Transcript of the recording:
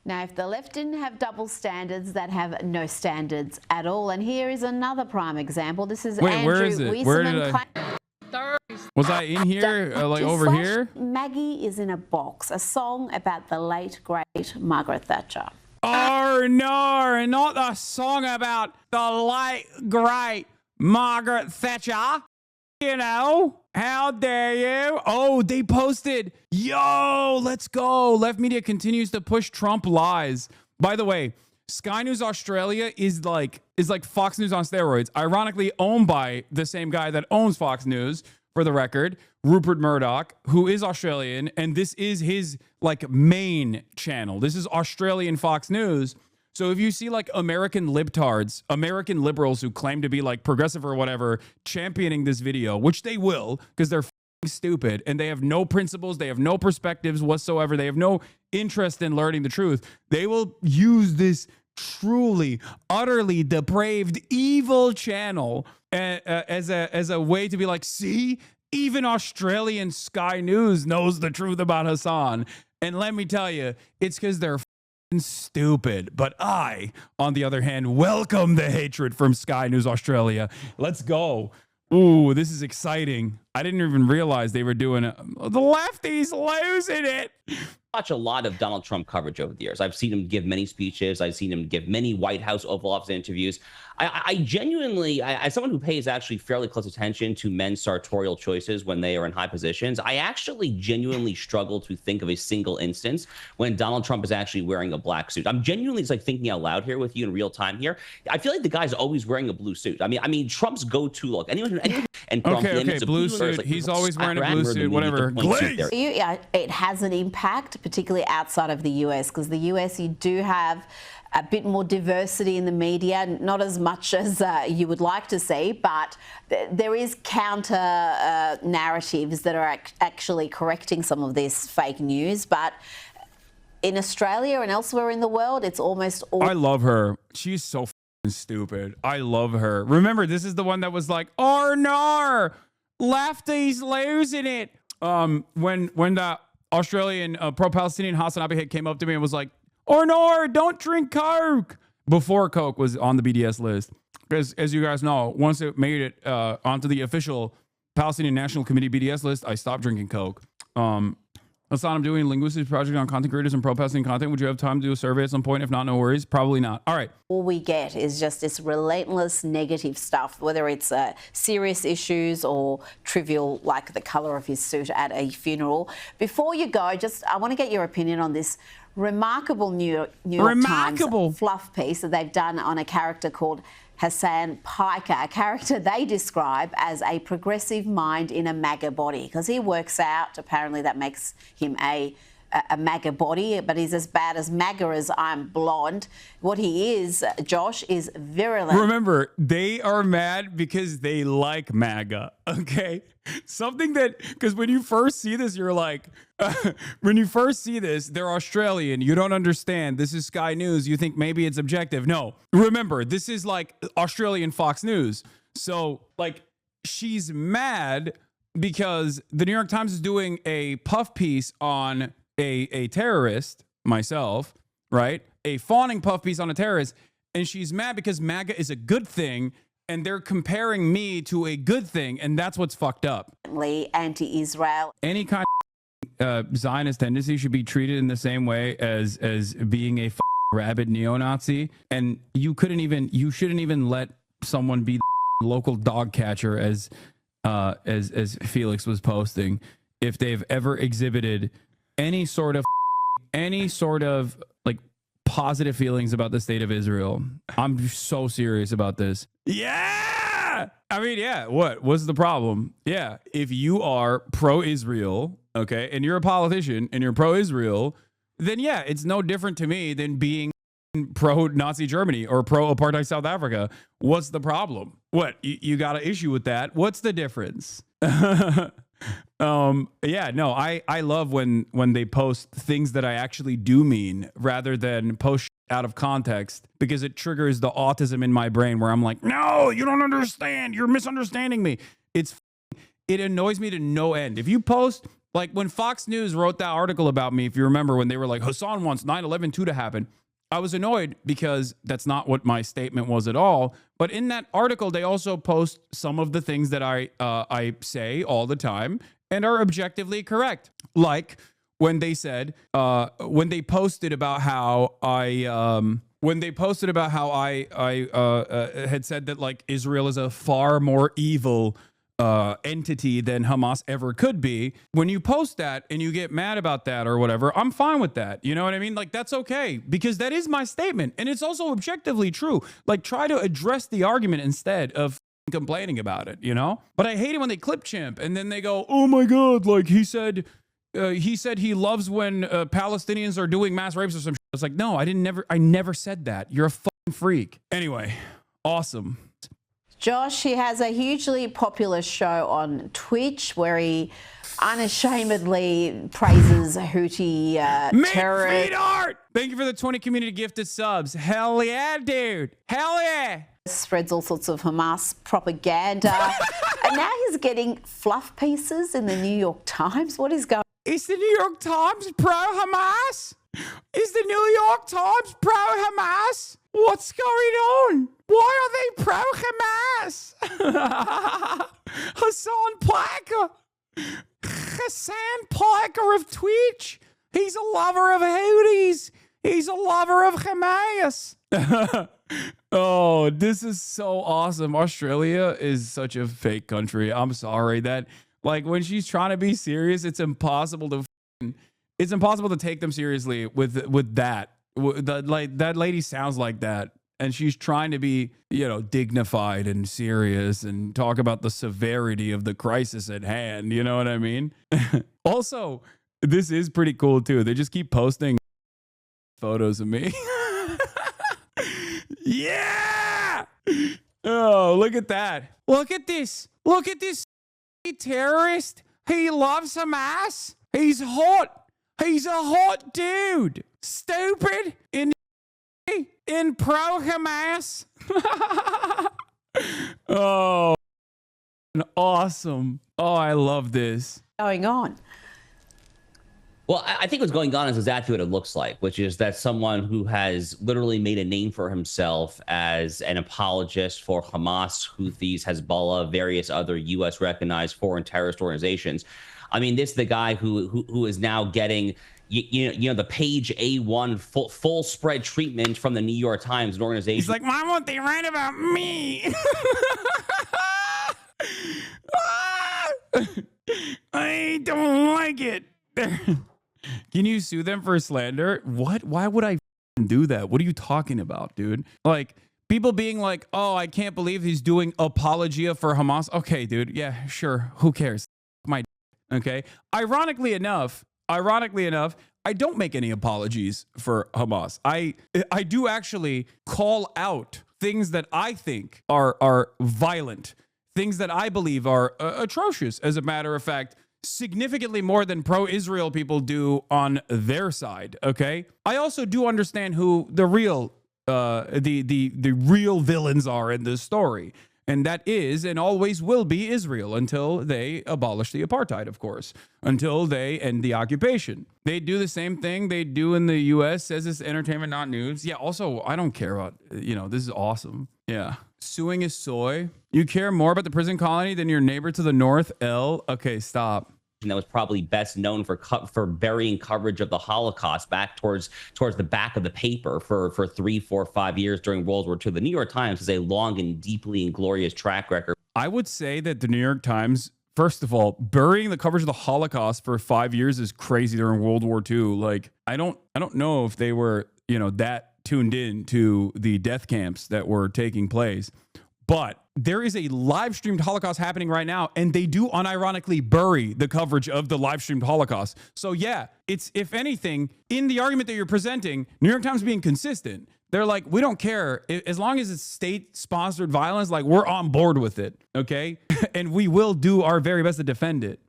Now, if the left didn't have double standards, they'd have no standards at all. And here is another prime example. This is Wait, Andrew where is it? Where did was I in here? Like over here? Maggie is in a Box, a song about the late, great Margaret Thatcher. Oh, no, not a song about the late, great Margaret Thatcher. You know, how dare you? Oh, they posted, yo, let's go. Left media continues to push Trump lies. By the way, Sky News Australia is like Fox News on steroids, ironically owned by the same guy that owns Fox News, for the record, Rupert Murdoch, who is Australian, and this is his like main channel. This is Australian Fox News. So if you see like American libtards, American liberals who claim to be like progressive or whatever, championing this video, which they will because they're stupid and they have no principles, they have no perspectives whatsoever, they have no interest in learning the truth, they will use this truly, utterly depraved, evil channel as a way to be like, see, even Australian Sky News knows the truth about Hasan. And let me tell you, it's because they're stupid. But I, on the other hand, welcome the hatred from Sky News Australia. Let's go. Ooh, this is exciting. I didn't even realize they were doing it. The lefties losing it. Watch a lot of Donald Trump coverage over the years. I've seen him give many speeches. I've seen him give many White House, Oval Office interviews. I genuinely, as someone who pays actually fairly close attention to men's sartorial choices when they are in high positions, I actually genuinely struggle to think of a single instance when Donald Trump is actually wearing a black suit. I'm genuinely just like thinking out loud here with you in real time here. I feel like the guy's always wearing a blue suit. I mean, Trump's go-to look. Anyone and Trump, okay, blue suit. Like, he's always wearing a blue suit. Whatever. It has an impact, particularly outside of the US, because the US, you do have a bit more diversity in the media, not as much as you would like to see, but there is counter narratives that are actually correcting some of this fake news. But in Australia and elsewhere in the world, it's almost all... I love her. She's so stupid. I love her. Remember, this is the one that was like, oh no, lefties losing it. When the Australian pro-Palestinian Hasanabi came up to me and was like, or no, don't drink Coke. Before Coke was on the BDS list. Because as you guys know, once it made it onto the official Palestinian National Committee BDS list, I stopped drinking Coke. Hasan, I'm doing a linguistics project on content creators and pro-Palestinian content. Would you have time to do a survey at some point? If not, no worries. Probably not. All right. All we get is just this relentless negative stuff, whether it's serious issues or trivial, like the colour of his suit at a funeral. Before you go, I want to get your opinion on this remarkable New York Times fluff piece that they've done on a character called Hassan Piker, a character they describe as a progressive mind in a MAGA body, because he works out. Apparently that makes him a MAGA body, but he's as bad as MAGA as I'm blonde. What he is, Josh, is virulent. Remember, they are mad because they like MAGA, okay? Something that, because when you first see this, you're like, when you first see this, they're Australian. You don't understand. This is Sky News. You think maybe it's objective. No, remember, this is like Australian Fox News. So, like, she's mad because the New York Times is doing a puff piece on a terrorist, myself, right? A fawning puff piece on a terrorist. And she's mad because MAGA is a good thing and they're comparing me to a good thing. And that's what's fucked up. Anti-Israel. Any kind of Zionist tendency should be treated in the same way as being a rabid neo-Nazi. And you shouldn't even let someone be the local dog catcher as Felix was posting if they've ever exhibited any sort of like positive feelings about the state of Israel. I'm so serious about this. Yeah. I mean, yeah. What's the problem? Yeah. If you are pro-Israel, okay, and you're a politician and you're pro-Israel, then yeah, it's no different to me than being pro-Nazi Germany or pro-apartheid South Africa. What's the problem? What? You got an issue with that? What's the difference? Yeah, no, I love when they post things that I actually do mean rather than post out of context, because it triggers the autism in my brain where I'm like, no, you don't understand. You're misunderstanding me. It annoys me to no end. If you post Like when Fox News wrote that article about me, if you remember, when they were like, Hasan wants 9/11 to happen, I was annoyed because that's not what my statement was at all. But in that article, they also post some of the things that I say all the time and are objectively correct. Like when they said, when they posted about how I had said that like Israel is a far more evil entity than Hamas ever could be. When you post that and you get mad about that or whatever, I'm fine with that. You know what I mean? Like, that's okay, because that is my statement. And it's also objectively true. Like, try to address the argument instead of complaining about it, you know? But I hate it when they clip chimp and then they go, oh my God, like he said he loves when Palestinians are doing mass rapes or some shit. It's like, no, I never said that. You're a fucking freak. Anyway, awesome. Josh, he has a hugely popular show on Twitch where he unashamedly praises Houthi terrorists. Art! Thank you for the 20 community gifted subs. Hell yeah, dude. Hell yeah. Spreads all sorts of Hamas propaganda. And now he's getting fluff pieces in the New York Times. What is going on? Is the New York Times pro-Hamas? Is the New York Times pro-Hamas? What's going on? Why are they pro-Hamas? Hassan Piker of Twitch. He's a lover of Houthis. He's a lover of Hamas. Oh, this is so awesome. Australia is such a fake country. I'm sorry that, like, when she's trying to be serious, it's impossible to take them seriously with that. Like, that lady sounds like that, and she's trying to be, you know, dignified and serious and talk about the severity of the crisis at hand. You know what I mean? Also, this is pretty cool too. They just keep posting photos of me. Yeah. Oh, look at that. Look at this. Look at this terrorist. He loves Hamas. He's hot. He's a hot dude. Stupid in pro-Hamas. Oh, awesome. Oh, I love this. Going on? Well, I think what's going on is exactly what it looks like, which is that someone who has literally made a name for himself as an apologist for Hamas, Houthis, Hezbollah, various other U.S. recognized foreign terrorist organizations. I mean, this is the guy who is now getting, you know, the page A1 full spread treatment from the New York Times, an organization. He's like, why won't they write about me? I don't like it. Can you sue them for slander? What? Why would I do that? What are you talking about, dude? Like, people being like, oh, I can't believe he's doing apologia for Hamas. Okay, dude. Yeah, sure. Who cares? My okay. Ironically enough, I don't make any apologies for Hamas. I do actually call out things that I think are violent, things that I believe are atrocious, as a matter of fact, significantly more than pro-Israel people do on their side. Okay, I also do understand who the real the real villains are in this story, and that is and always will be Israel until they abolish the apartheid, of course, until they end the occupation. They do the same thing they do in the U.S. Says it's entertainment, not news. Yeah. Also, I don't care about, you know, this is awesome. Yeah. Suing is soy. You care more about the prison colony than your neighbor to the north, L. Okay, stop. That was probably best known for burying coverage of the Holocaust back towards the back of the paper for 3, 4, 5 years during World War II. The New York Times has a long and deeply inglorious track record. I would say that the New York Times, first of all, burying the coverage of the Holocaust for 5 years is crazy during World War II. Like, I don't know if they were, you know, that tuned in to the death camps that were taking place. But there is a live streamed Holocaust happening right now, and they do unironically bury the coverage of the live streamed Holocaust. So yeah, it's, if anything, in the argument that you're presenting, New York Times being consistent. They're like, we don't care. As long as it's state-sponsored violence, like, we're on board with it, okay? And we will do our very best to defend it.